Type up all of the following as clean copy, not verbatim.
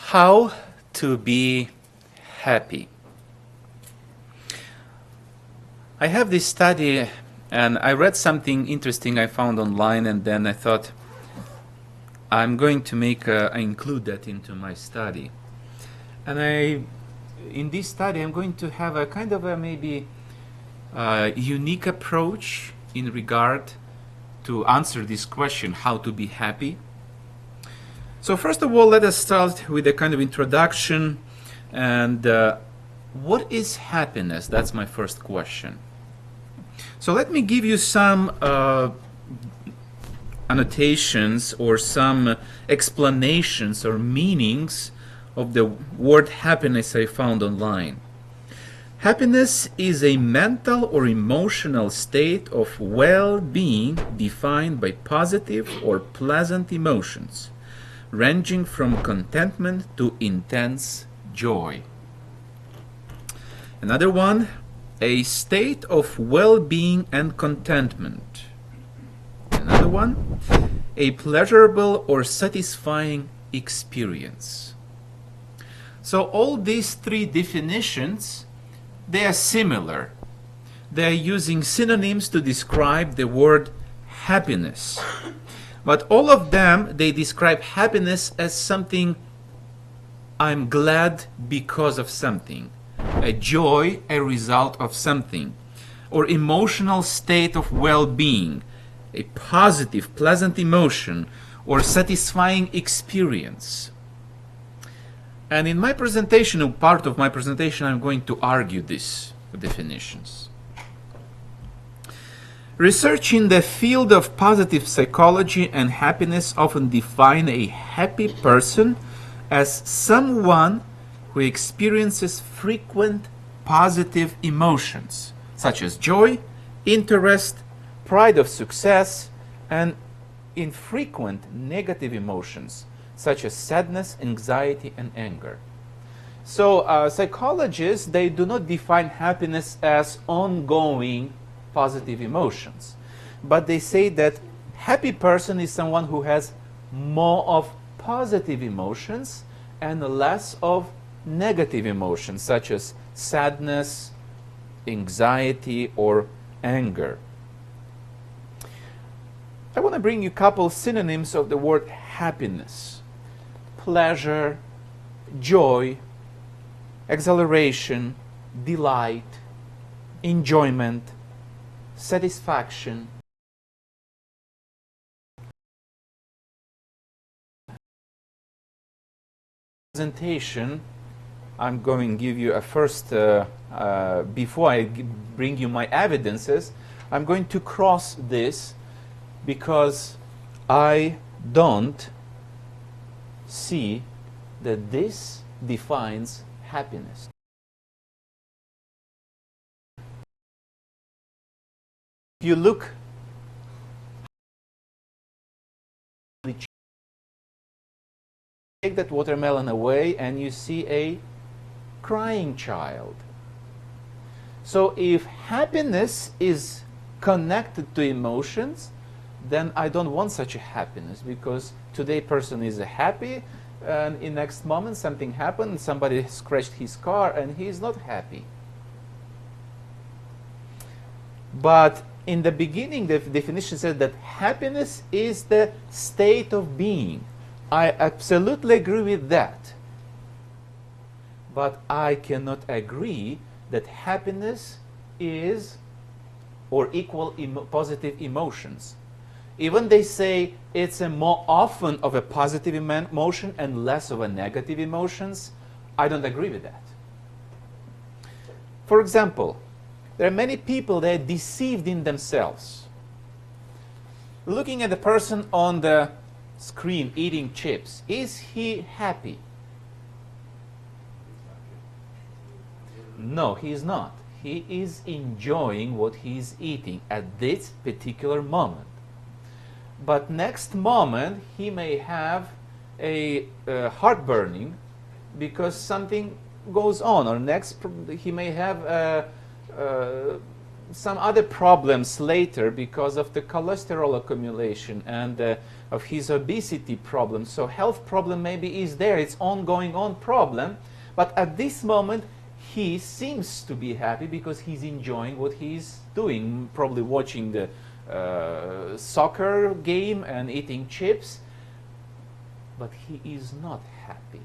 How to be happy. I have this study and I read something interesting I found online, and then I thought I'm going to include that into my study. And in this study I'm going to have a kind of a maybe unique approach in regard to answer this question, how to be happy. So first of all, let us start with a kind of introduction. And what is happiness? That's my first question. So let me give you some annotations or some explanations or meanings of the word happiness I found online. Happiness is a mental or emotional state of well-being defined by positive or pleasant emotions, ranging from contentment to intense joy. Another one, a state of well-being and contentment. Another one, a pleasurable or satisfying experience. So all these three definitions, they are similar. They are using synonyms to describe the word happiness. But all of them, they describe happiness as something I'm glad because of something, a joy, a result of something, or emotional state of well-being, a positive, pleasant emotion, or satisfying experience. And in my presentation, part of my presentation, I'm going to argue these definitions. Research in the field of positive psychology and happiness often define a happy person as someone who experiences frequent positive emotions, such as joy, interest, pride of success, and infrequent negative emotions, such as sadness, anxiety, and anger. So psychologists, they do not define happiness as ongoing positive emotions, but they say that happy person is someone who has more of positive emotions and less of negative emotions, such as sadness, anxiety, or anger. I want to bring you a couple synonyms of the word happiness: pleasure, joy, exhilaration, delight, enjoyment, satisfaction. Presentation, I'm going to give you a first, before I bring you my evidences, I'm going to cross this because I don't see that this defines happiness. If you look, take that watermelon away and you see a crying child. So if happiness is connected to emotions, then I don't want such a happiness, because today person is happy and in next moment something happened, somebody scratched his car and he is not happy. But in the beginning, the definition said that happiness is the state of being. I absolutely agree with that. But I cannot agree that happiness is or equal positive emotions. Even they say it's a more often of a positive emotion and less of a negative emotions, I don't agree with that. For example, there are many people that are deceived in themselves. Looking at the person on the screen eating chips, is he happy? No, he is not. He is enjoying what he is eating at this particular moment. But next moment he may have a heartburning because something goes on, or next he may have some other problems later because of the cholesterol accumulation and of his obesity problem. So health problem maybe is there. It's ongoing problem. But at this moment, he seems to be happy because he's enjoying what he's doing, probably watching the soccer game and eating chips. But he is not happy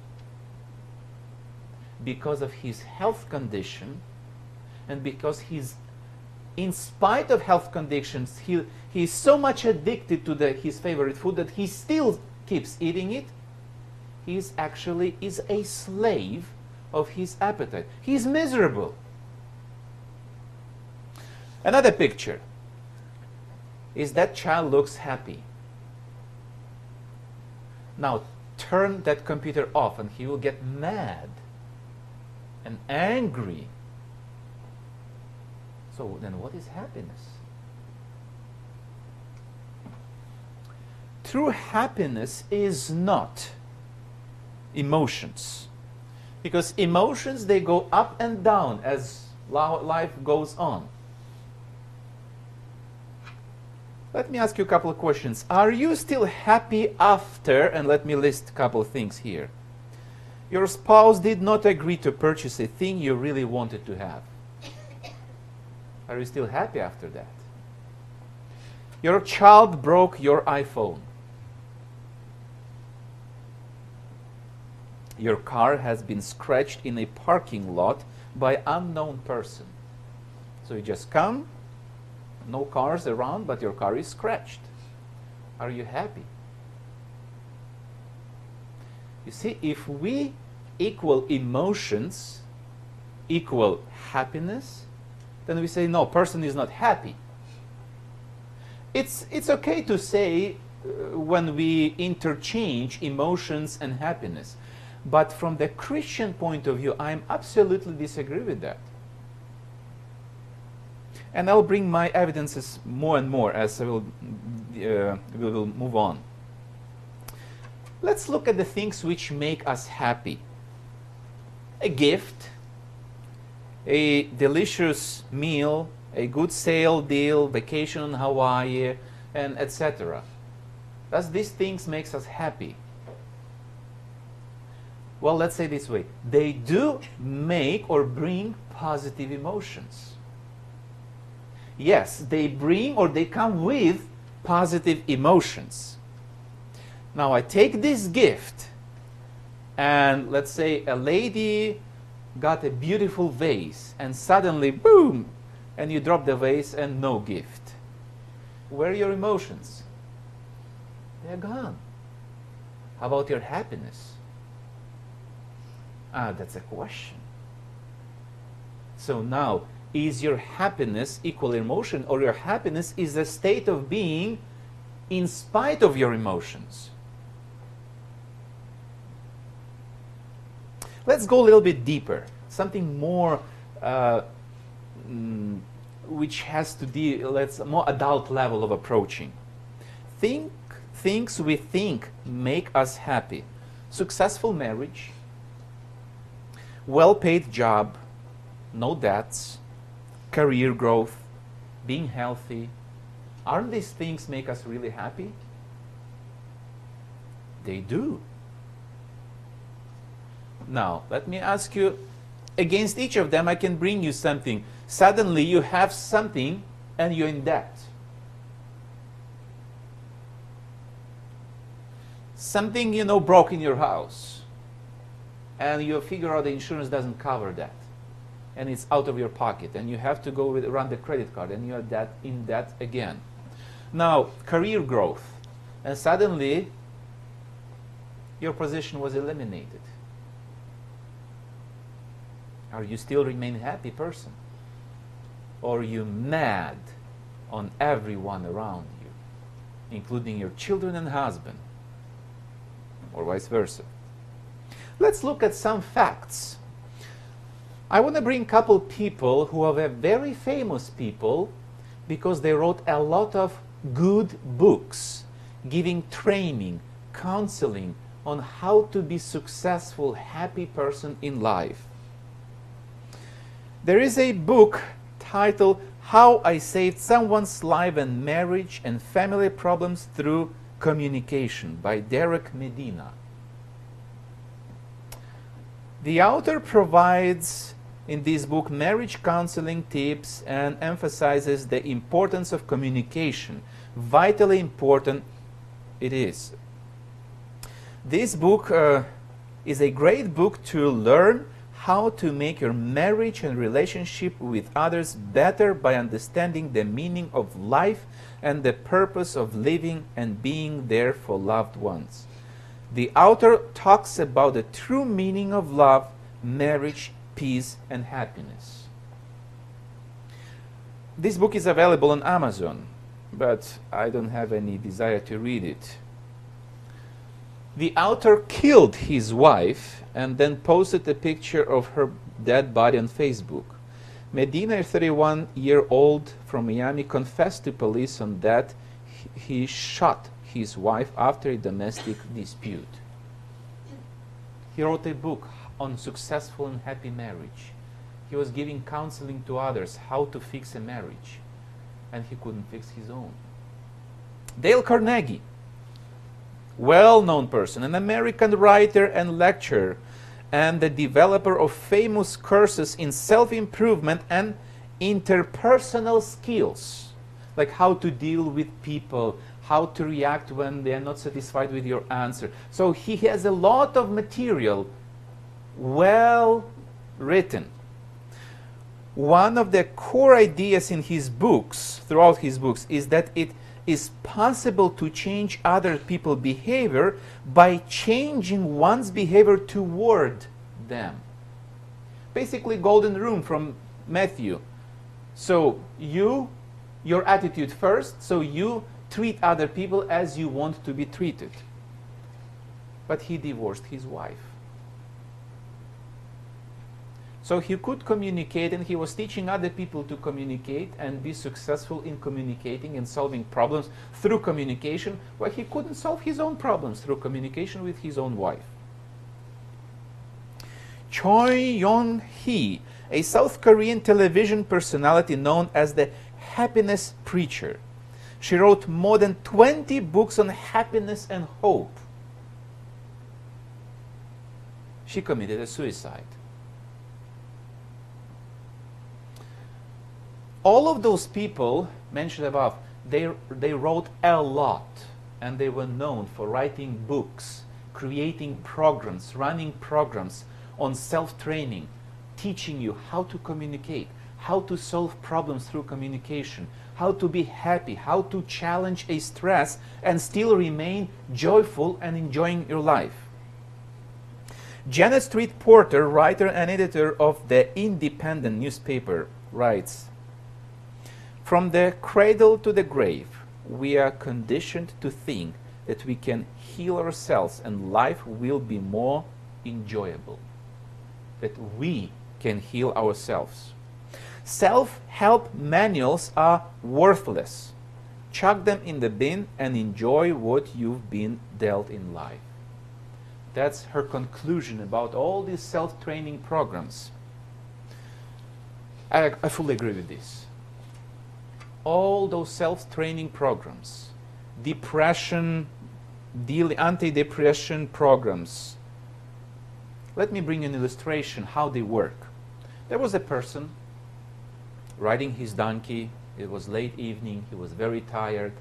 because of his health condition, and because he's, in spite of health conditions, he's so much addicted to his favorite food that he still keeps eating it. He's actually is a slave of his appetite. He's miserable. Another picture is that child looks happy. Now turn that computer off and he will get mad and angry. So then what is happiness? True happiness is not emotions. Because emotions, they go up and down as life goes on. Let me ask you a couple of questions. Are you still happy after, and let me list a couple of things here. Your spouse did not agree to purchase a thing you really wanted to have. Are you still happy after that? Your child broke your iPhone. Your car has been scratched in a parking lot by unknown person. So you just come, no cars around, but your car is scratched. Are you happy? You see, if we equal emotions equal happiness, then we say, no, person is not happy. It's okay to say when we interchange emotions and happiness. But from the Christian point of view, I absolutely disagree with that. And I'll bring my evidences more and more as we will move on. Let's look at the things which make us happy. A gift, a delicious meal, a good sale deal, vacation in Hawaii, and etc. Does these things make us happy? Well, let's say this way. They do make or bring positive emotions. Yes, they bring or they come with positive emotions. Now, I take this gift, and let's say a lady got a beautiful vase, and suddenly, boom, and you drop the vase and no gift. Where are your emotions? They're gone. How about your happiness? That's a question. So now, is your happiness equal emotion, or your happiness is a state of being in spite of your emotions? Let's go a little bit deeper, something more which has to deal, more adult level of approaching. Things we think make us happy. Successful marriage, well-paid job, no debts, career growth, being healthy. Aren't these things make us really happy? They do. Now, let me ask you, against each of them I can bring you something. Suddenly you have something and you're in debt. Something, broke in your house, and you figure out the insurance doesn't cover that, and it's out of your pocket, and you have to go run the credit card, and you are in debt again. Now, career growth, and suddenly your position was eliminated. Are you still remain happy person? Or are you mad on everyone around you, including your children and husband, or vice versa? Let's look at some facts. I want to bring a couple people who are very famous people because they wrote a lot of good books, giving training, counseling on how to be successful, happy person in life. There is a book titled How I Saved Someone's Life and Marriage and Family Problems Through Communication by Derek Medina. The author provides in this book marriage counseling tips and emphasizes the importance of communication. Vitally important it is. This book is a great book to learn how to make your marriage and relationship with others better by understanding the meaning of life and the purpose of living and being there for loved ones. The author talks about the true meaning of love, marriage, peace, and happiness. This book is available on Amazon, but I don't have any desire to read it. The author killed his wife and then posted a picture of her dead body on Facebook. Medina, a 31-year-old from Miami, confessed to police on that he shot his wife after a domestic dispute. He wrote a book on successful and happy marriage. He was giving counseling to others how to fix a marriage, and he couldn't fix his own. Dale Carnegie, well-known person, an American writer and lecturer, and the developer of famous courses in self-improvement and interpersonal skills, like how to deal with people, how to react when they are not satisfied with your answer. So he has a lot of material, well written. One of the core ideas in his books, throughout his books, is that it is possible to change other people's behavior by changing one's behavior toward them. Basically, golden rule from Matthew. So your attitude first, so you treat other people as you want to be treated. But he divorced his wife. So he could communicate, and he was teaching other people to communicate and be successful in communicating and solving problems through communication, while he couldn't solve his own problems through communication with his own wife. Choi Yong-hee, a South Korean television personality known as the Happiness Preacher. She wrote more than 20 books on happiness and hope. She committed a suicide. All of those people mentioned above, they wrote a lot, and they were known for writing books, creating programs, running programs on self-training, teaching you how to communicate, how to solve problems through communication, how to be happy, how to challenge a stress and still remain joyful and enjoying your life. Janet Street Porter, writer and editor of the Independent newspaper, writes, "From the cradle to the grave, we are conditioned to think that we can heal ourselves and life will be more enjoyable." That we can heal ourselves. Self-help manuals are worthless. Chuck them in the bin and enjoy what you've been dealt in life. That's her conclusion about all these self-training programs. I fully agree with this. All those self-training programs, depression, anti-depression programs. Let me bring an illustration how they work. There was a person riding his donkey. It was late evening. He was very tired.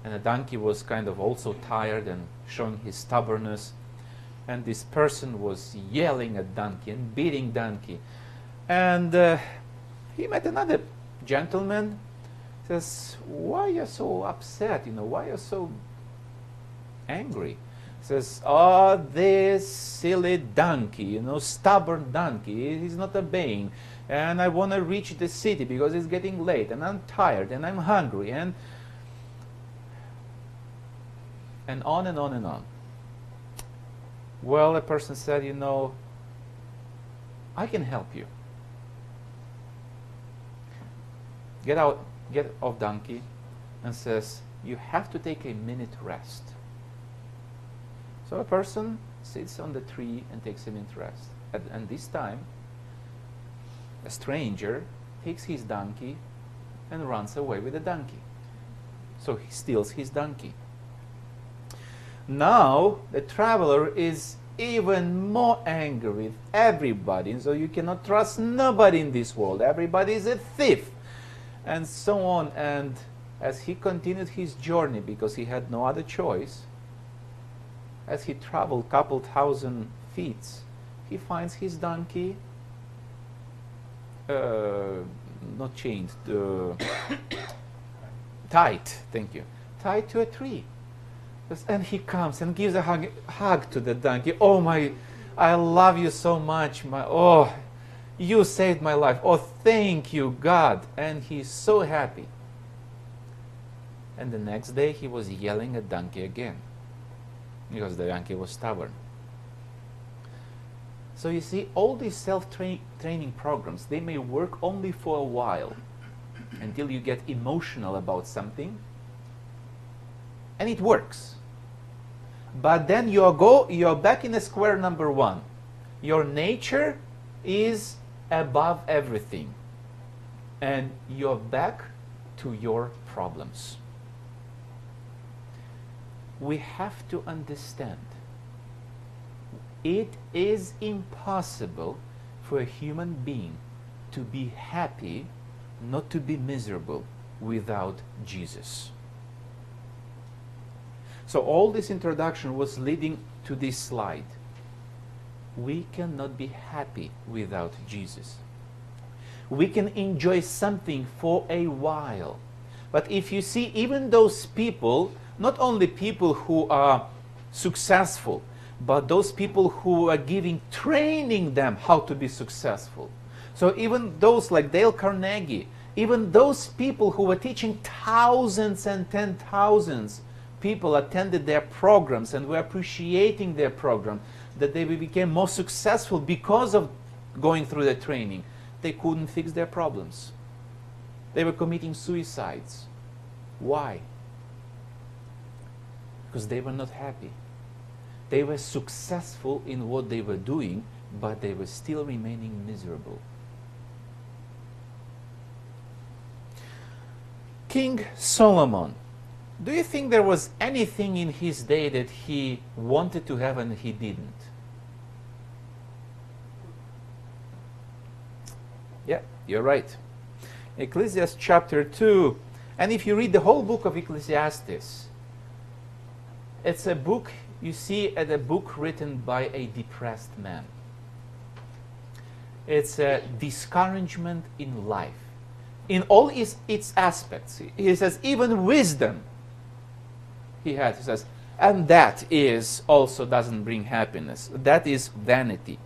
And the donkey was kind of also tired and showing his stubbornness. And this person was yelling at donkey and beating donkey. And he met another gentleman. Says, "Why are you so upset? Why are you so angry?" Says, "Oh, this silly donkey, stubborn donkey, he's not obeying. And I want to reach the city because it's getting late, and I'm tired, and I'm hungry, and on and on and on." Well, a person said, "I can help you. Get off donkey," and says, "You have to take a minute rest." So a person sits on the tree and takes a minute rest. And this time, a stranger takes his donkey and runs away with the donkey. So he steals his donkey. Now the traveler is even more angry with everybody, and so you cannot trust nobody in this world. Everybody is a thief, and so on. And as he continued his journey, because he had no other choice, as he traveled a couple thousand feet, he finds his donkey not chained, tied, thank you, tied to a tree. And he comes and gives a hug to the donkey. Oh my, I love you so much. Oh, you saved my life. Oh, thank you, God. And he's so happy. And the next day he was yelling at donkey again, because the donkey was stubborn. So you see, all these self-training programs, they may work only for a while, until you get emotional about something, and it works. But then you're back in the square number one. Your nature is above everything, and you're back to your problems. We have to understand, it is impossible for a human being to be happy, not to be miserable, without Jesus. So all this introduction was leading to this slide. We cannot be happy without Jesus. We can enjoy something for a while. But if you see, even those people, not only people who are successful, but those people who are training them how to be successful. So even those like Dale Carnegie, even those people who were teaching thousands and 10,000s, people attended their programs and were appreciating their program, that they became more successful because of going through the training. They couldn't fix their problems. They were committing suicides. Why? Because they were not happy. They were successful in what they were doing, but they were still remaining miserable. King Solomon, do you think there was anything in his day that he wanted to have and he didn't? Yeah, you're right. Ecclesiastes chapter 2, and if you read the whole book of Ecclesiastes, it's a book, you see, a book written by a depressed man. It's a discouragement in life, in all its aspects. He says, even wisdom he says, and that is also doesn't bring happiness. That is vanity.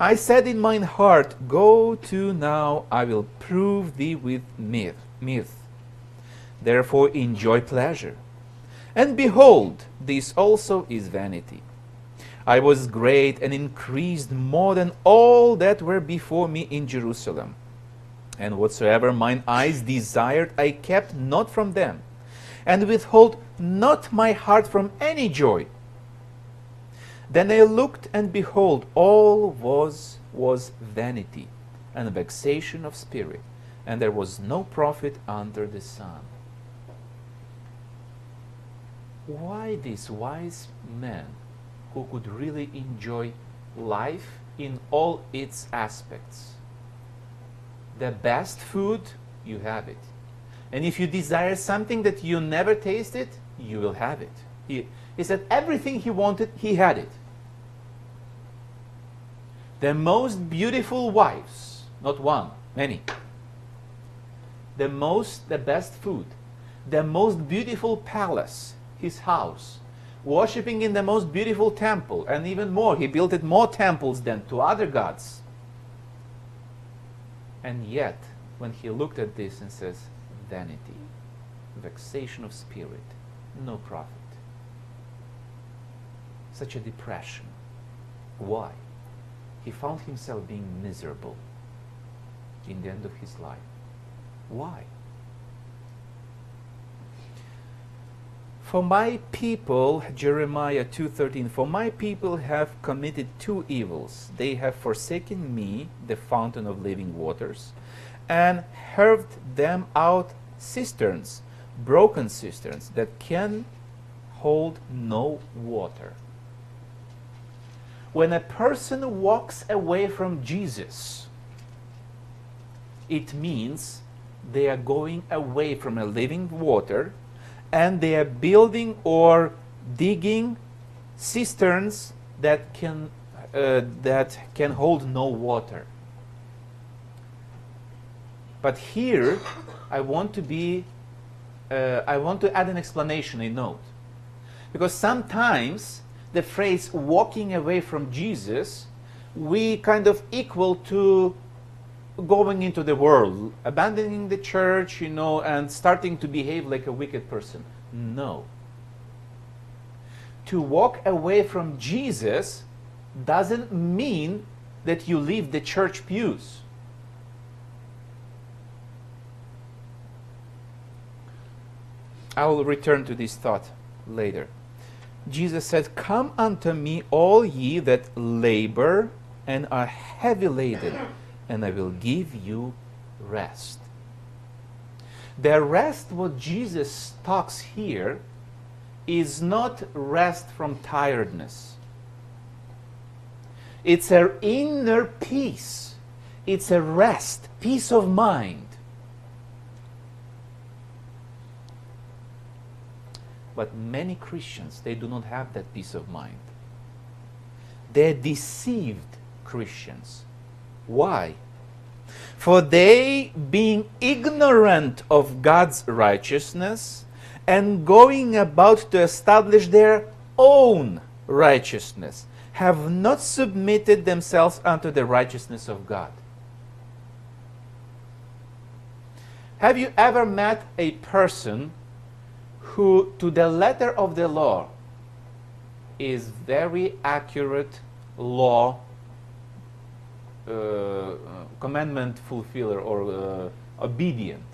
I said in mine heart, go to now, I will prove thee with mirth. Therefore enjoy pleasure. And behold, this also is vanity. I was great and increased more than all that were before me in Jerusalem. And whatsoever mine eyes desired, I kept not from them, and withhold not my heart from any joy. Then I looked, and behold, all was vanity and vexation of spirit, and there was no profit under the sun. Why this wise man, who could really enjoy life in all its aspects? The best food, you have it. And if you desire something that you never tasted, you will have it. He said everything he wanted, he had it. The most beautiful wives, not one, many. The best food, the most beautiful palace, his house, worshipping in the most beautiful temple, and even more, he built more temples than to other gods. And yet, when he looked at this and says, vanity, vexation of spirit, no profit. Such a depression. Why? He found himself being miserable in the end of his life. Why? For my people, Jeremiah 2:13, for my people have committed two evils. They have forsaken me, the fountain of living waters, and heaved them out cisterns, broken cisterns that can hold no water. When a person walks away from Jesus, it means they are going away from a living water, and they are building or digging cisterns that can hold no water. But here, I want to add an explanation, a note, because sometimes the phrase "walking away from Jesus" we kind of equal to going into the world, abandoning the church, and starting to behave like a wicked person. No. To walk away from Jesus doesn't mean that you leave the church pews. I will return to this thought later. Jesus said, "Come unto me, all ye that labor and are heavy laden, and I will give you rest." The rest what Jesus talks here is not rest from tiredness. It's an inner peace. It's a rest, peace of mind. But many Christians, they do not have that peace of mind. They're deceived Christians. Why? For they, being ignorant of God's righteousness and going about to establish their own righteousness, have not submitted themselves unto the righteousness of God. Have you ever met a person who, to the letter of the law, is very accurate law commandment fulfiller or obedient?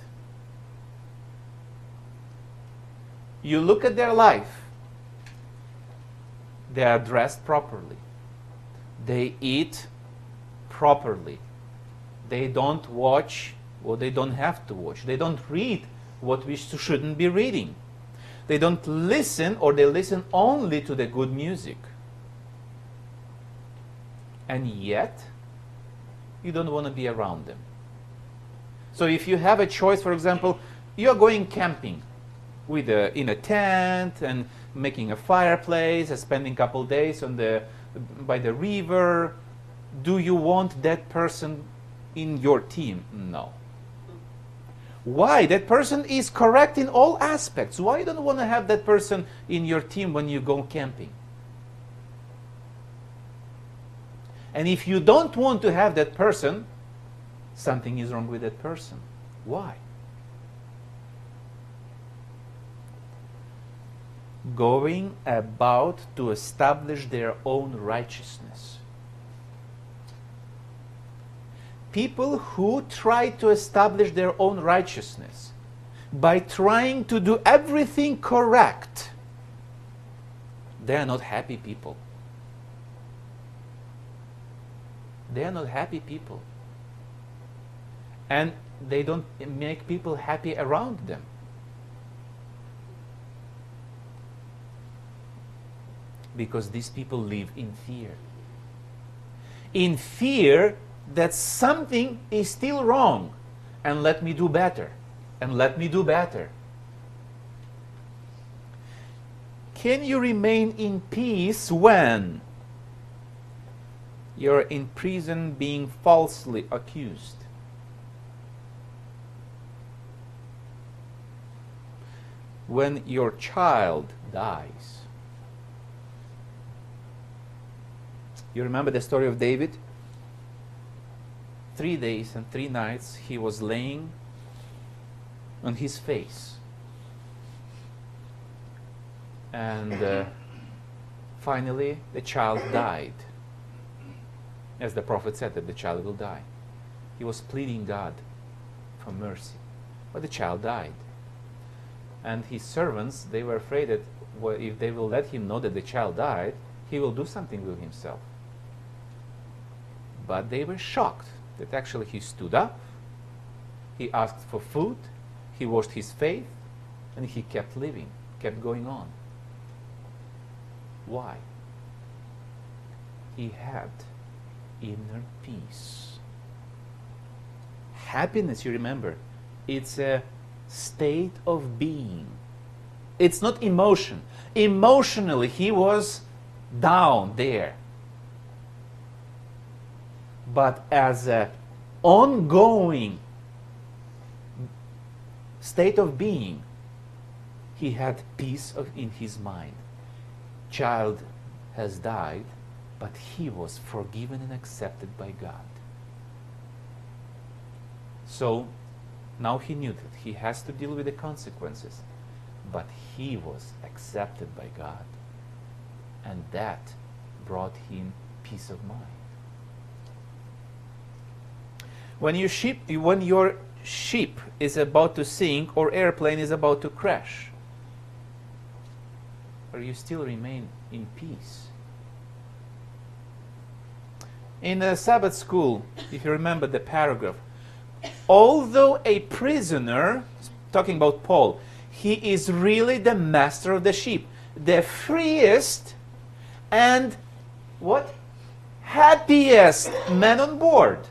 You look at their life, they are dressed properly, they eat properly, they don't watch what they don't have to watch, they don't read what we shouldn't be reading, they don't listen, or they listen only to the good music. And yet, you don't want to be around them. So if you have a choice, for example, you are going camping with in a tent and making a fireplace and spending a couple days by the river, do you want that person in your team? No. Why? That person is correct in all aspects. Why you don't want to have that person in your team when you go camping? And if you don't want to have that person, something is wrong with that person. Why? Going about to establish their own righteousness. People who try to establish their own righteousness by trying to do everything correct, they are not happy people. They are not happy people. And they don't make people happy around them. Because these people live in fear. In fear that something is still wrong, and let me do better, and let me do better. Can you remain in peace when you're in prison being falsely accused? When your child dies? You remember the story of David? 3 days and 3 nights he was laying on his face. And finally the child died. As the prophet said, that the child will die. He was pleading God for mercy. But the child died. And his servants, they were afraid that if they will let him know that the child died, he will do something with himself. But they were shocked that actually he stood up He asked for food, he washed his face, and he kept living, kept going on. Why? He had inner peace. Happiness, you remember, it's a state of being. It's not emotion. Emotionally, he was down there. But as an ongoing state of being, he had peace in his mind. Child has died, but he was forgiven and accepted by God. So now he knew that he has to deal with the consequences, but he was accepted by God, and that brought him peace of mind. When your ship is about to sink or airplane is about to crash, or you still remain in peace. In the Sabbath school, if you remember the paragraph, although a prisoner, talking about Paul, he is really the master of the ship, the freest and what? Happiest man on board.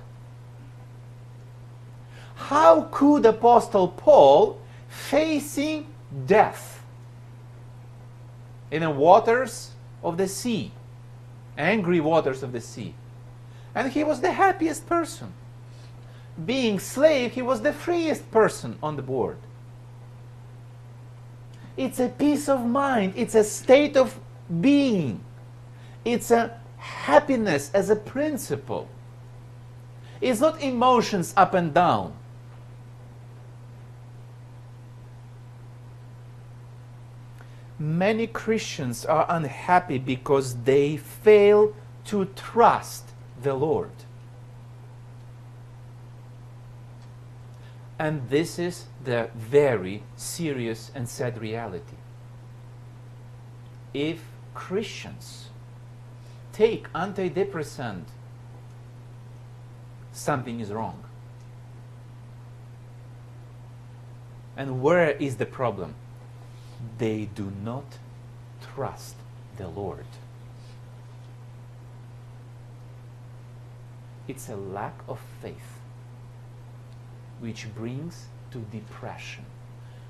How could Apostle Paul, facing death in the waters of the sea, angry waters of the sea, and he was the happiest person. Being slave, he was the freest person on the board. It's a peace of mind. It's a state of being. It's a happiness as a principle. It's not emotions up and down. Many Christians are unhappy because they fail to trust the Lord. And this is the very serious and sad reality. If Christians take antidepressant, something is wrong. And where is the problem? They do not trust the Lord. It's a lack of faith which brings to depression,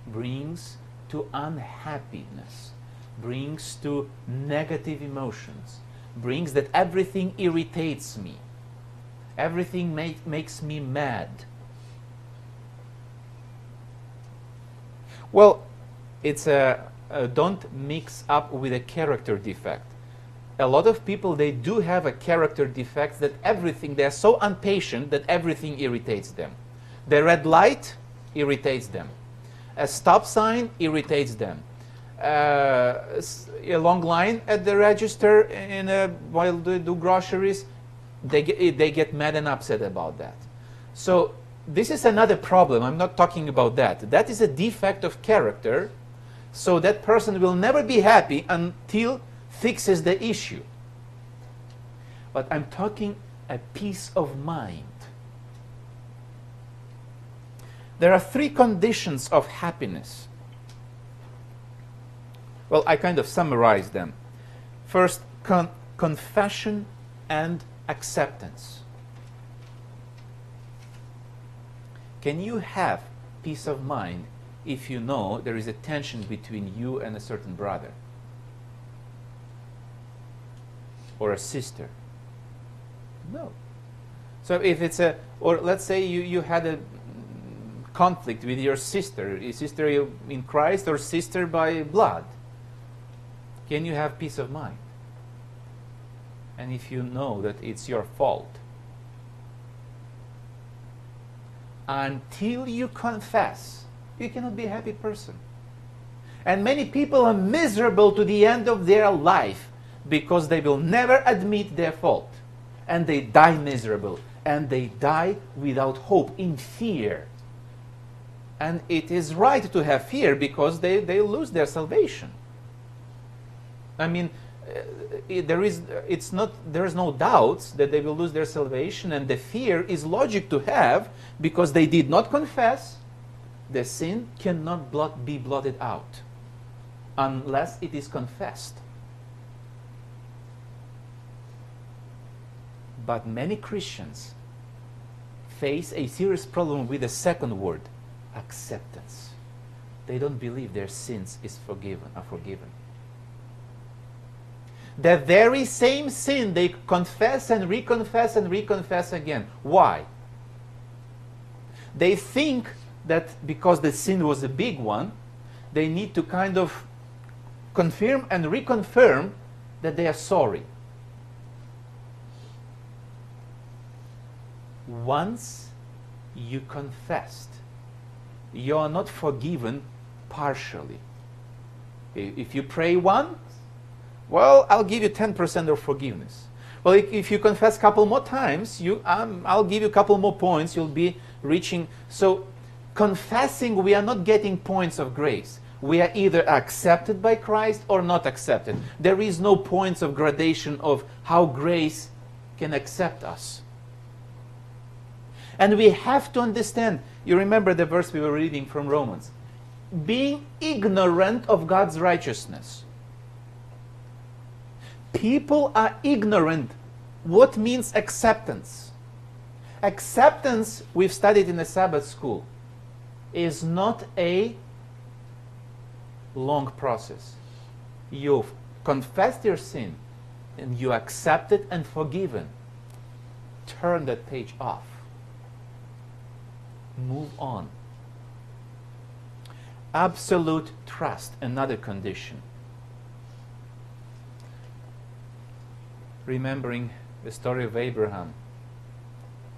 brings to unhappiness, brings to negative emotions, brings that everything irritates me, everything makes me mad. Well, it's don't mix up with a character defect. A lot of people, they do have a character defect that everything, they are so impatient that everything irritates them. The red light irritates them. A stop sign irritates them. A long line at the register while they do groceries, they get mad and upset about that. So this is another problem. I'm not talking about that. That is a defect of character. So that person will never be happy until fixes the issue. But I'm talking a peace of mind. There are 3 conditions of happiness. Well, I kind of summarized them. First, confession and acceptance. Can you have peace of mind if you know there is a tension between you and a certain brother or a sister? No. So if it's or let's say you had a conflict with your sister in Christ or sister by blood, can you have peace of mind? And if you know that it's your fault, until you confess, you cannot be a happy person. And many people are miserable to the end of their life because they will never admit their fault. And they die miserable. And they die without hope, in fear. And it is right to have fear because they lose their salvation. I mean, there is no doubts that they will lose their salvation, and the fear is logic to have because they did not confess. The sin cannot be blotted out unless it is confessed. But many Christians face a serious problem with the second word, acceptance. They don't believe their sins are forgiven. The very same sin they confess and reconfess and reconfess again. Why? They think that because the sin was a big one, they need to kind of confirm and reconfirm that they are sorry. Once you confessed, you are not forgiven partially. If you pray once, well, I'll give you 10% of forgiveness. Well, if you confess a couple more times, I'll give you a couple more points. You'll be reaching. So confessing, we are not getting points of grace. We are either accepted by Christ or not accepted. There is no points of gradation of how grace can accept us. And we have to understand, you remember the verse we were reading from Romans, being ignorant of God's righteousness. People are ignorant. What means acceptance? Acceptance, we've studied in the Sabbath school, is not a long process. You've confessed your sin and you accept it and forgiven. Turn that page off. Move on. Absolute trust, another condition. Remembering the story of Abraham,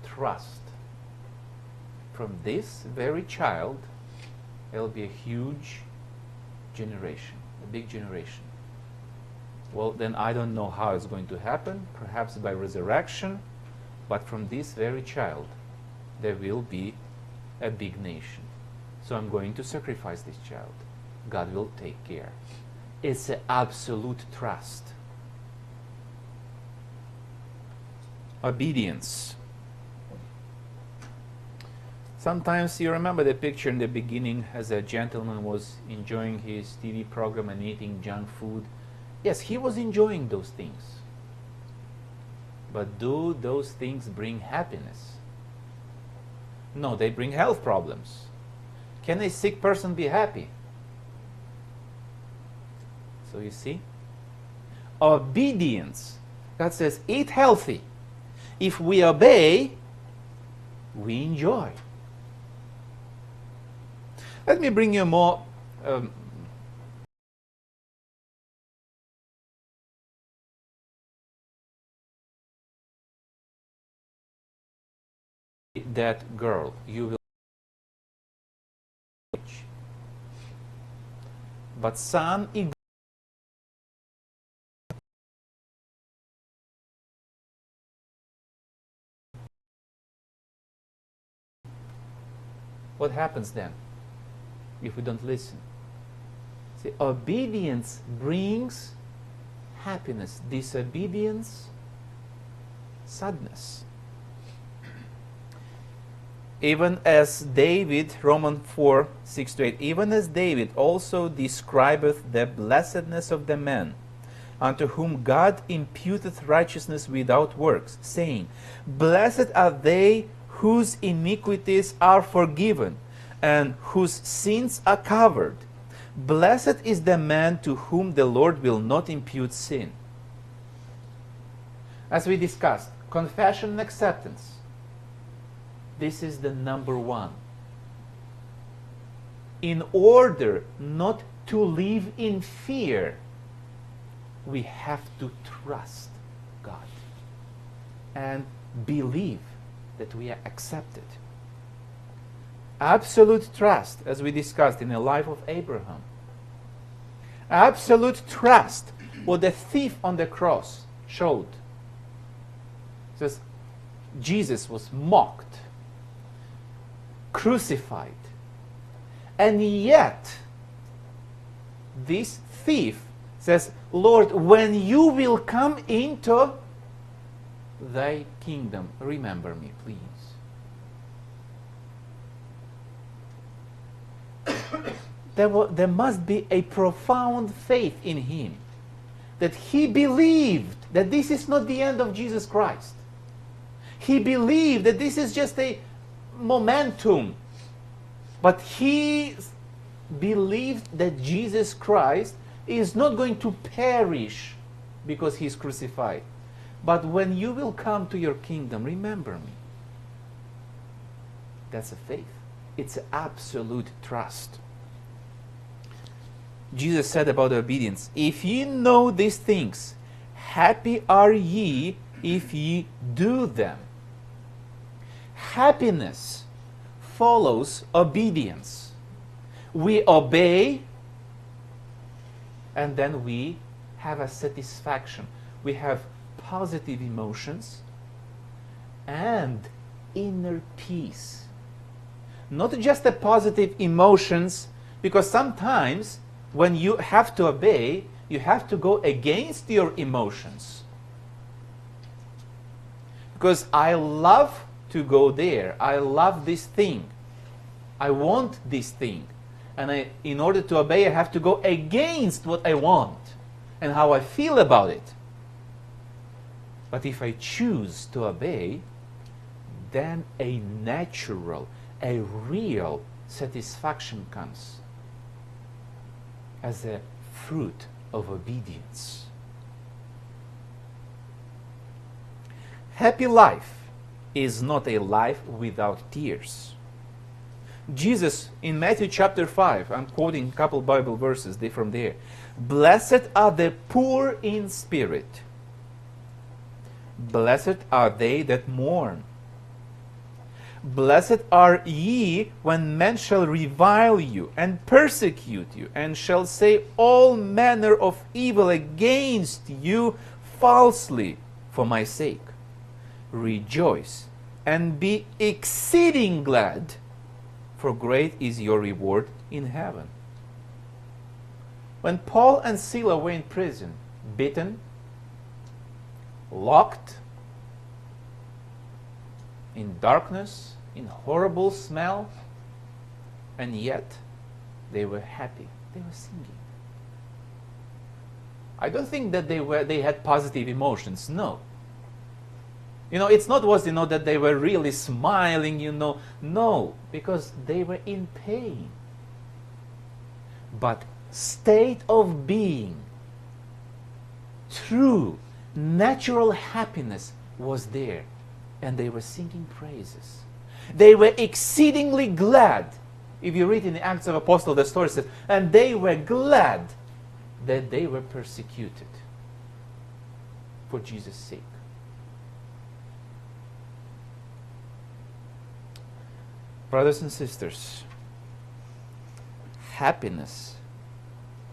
trust. From this very child, there will be a huge generation, a big generation. Well, then I don't know how it's going to happen, perhaps by resurrection, but from this very child, there will be a big nation. So I'm going to sacrifice this child. God will take care. It's an absolute trust. Obedience. Sometimes you remember the picture in the beginning as a gentleman was enjoying his TV program and eating junk food. Yes, he was enjoying those things. But do those things bring happiness? No, they bring health problems. Can a sick person be happy? So you see? Obedience. God says, eat healthy. If we obey, we enjoy. Let me bring you more that girl. You will. But son, what happens then if we don't listen? See, obedience brings happiness. Disobedience, sadness. Even as David, Romans 4, 6-8, even as David also describeth the blessedness of the man, unto whom God imputeth righteousness without works, saying, Blessed are they whose iniquities are forgiven, and whose sins are covered. Blessed is the man to whom the Lord will not impute sin. As we discussed, confession and acceptance. This is the number one. In order not to live in fear, we have to trust God and believe that we are accepted. Absolute trust, as we discussed in the life of Abraham. Absolute trust, what the thief on the cross showed. It says, Jesus was mocked, crucified, and yet this thief says, Lord, when you will come into thy kingdom, remember me, please. There must be a profound faith in him, that he believed that this is not the end of Jesus Christ. He believed that this is just a momentum, but he believed that Jesus Christ is not going to perish because he's crucified. But when you will come to your kingdom, remember me. That's a faith. It's absolute trust. Jesus said about obedience, if ye know these things, happy are ye if ye do them. Happiness follows obedience. We obey, and then we have a satisfaction. We have positive emotions and inner peace. Not just the positive emotions, because sometimes when you have to obey, you have to go against your emotions. Because I love to go there. I love this thing. I want this thing. And in order to obey, I have to go against what I want and how I feel about it. But if I choose to obey, then a natural, a real satisfaction comes as a fruit of obedience. Happy life is not a life without tears. Jesus, in Matthew chapter 5, I'm quoting a couple Bible verses from there. Blessed are the poor in spirit. Blessed are they that mourn. Blessed are ye when men shall revile you and persecute you, and shall say all manner of evil against you falsely for my sake. Rejoice and be exceeding glad, for great is your reward in heaven. When Paul and Silas were in prison, beaten, locked, in darkness, in horrible smell, and yet they were happy. They were singing. I don't think that they had positive emotions. No. It's not that they were really smiling, No, because they were in pain. But state of being, true, natural happiness was there. And they were singing praises. They were exceedingly glad. If you read in the Acts of Apostles, the story says, and they were glad that they were persecuted for Jesus' sake. Brothers and sisters, happiness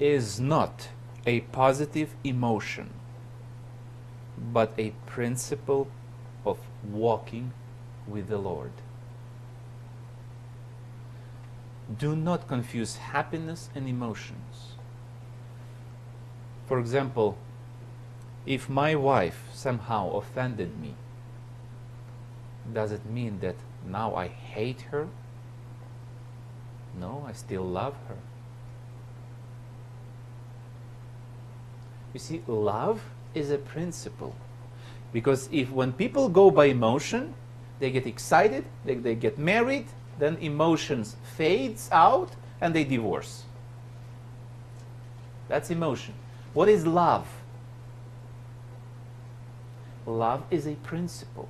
is not a positive emotion, but a principle of walking with the Lord. Do not confuse happiness and emotions. For example, if my wife somehow offended me, does it mean that now I hate her? No, I still love her. You see, love is a principle. Because when people go by emotion, they get excited, they get married, then emotions fades out and they divorce. That's emotion. What is love? Love is a principle.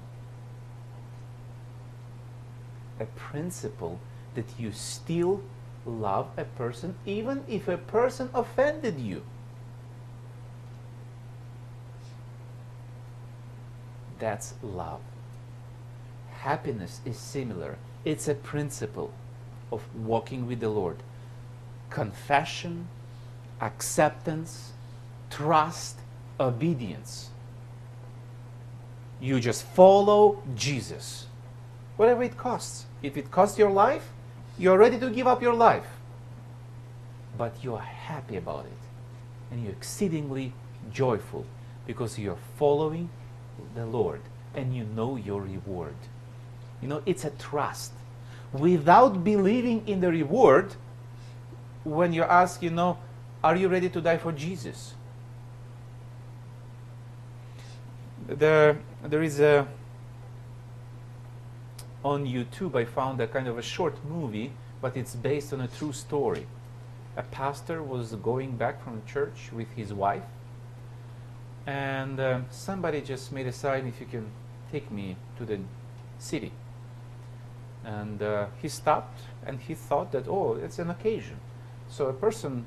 A principle that you still love a person even if a person offended you. That's love. Happiness is similar. It's a principle of walking with the Lord. Confession, acceptance, trust, obedience. You just follow Jesus. Whatever it costs. If it costs your life, you're ready to give up your life. But you're happy about it. and you're exceedingly joyful because you're following the Lord and you know your reward. You know, it's a trust. Without believing in the reward, when you're asked, you know, are you ready to die for Jesus? There is a, on YouTube I found a kind of a short movie, but it's based on a true story. A pastor was going back from church with his wife, and somebody just made a sign, if you can take me to the city. And he stopped and he thought that, oh, it's an occasion. So a person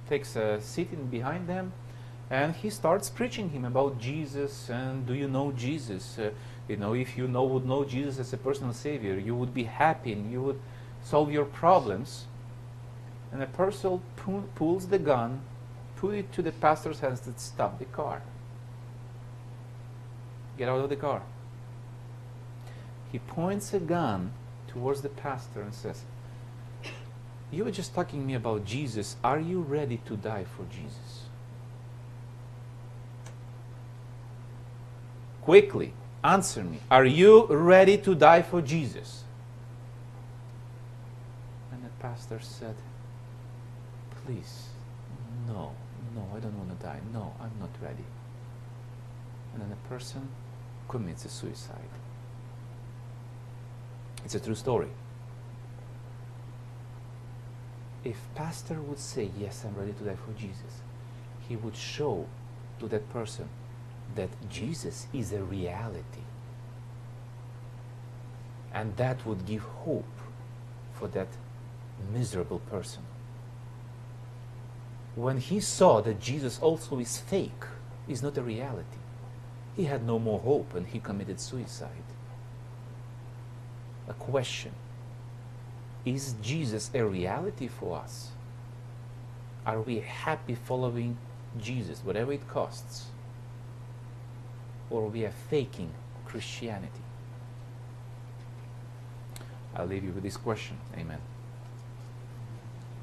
takes a seat in behind them and he starts preaching him about Jesus. And do you know Jesus? You know, if you would know Jesus as a personal savior, you would be happy and you would solve your problems. And a person pulls the gun, put it to the pastor's hands, and stop the car. Get out of the car. He points a gun towards the pastor and says, you were just talking to me about Jesus. Are you ready to die for Jesus? Quickly, answer me. Are you ready to die for Jesus? And the pastor said, please, no, I don't want to die. No, I'm not ready. And then the person commits a suicide. It's a true story. If pastor would say, yes, I'm ready to die for Jesus, he would show to that person that Jesus is a reality. And that would give hope for that miserable person. When he saw that Jesus also is fake, is not a reality, he had no more hope and he committed suicide. A question: is Jesus a reality for us? Are we happy following Jesus, whatever it costs? Or we are faking Christianity? I'll leave you with this question. Amen.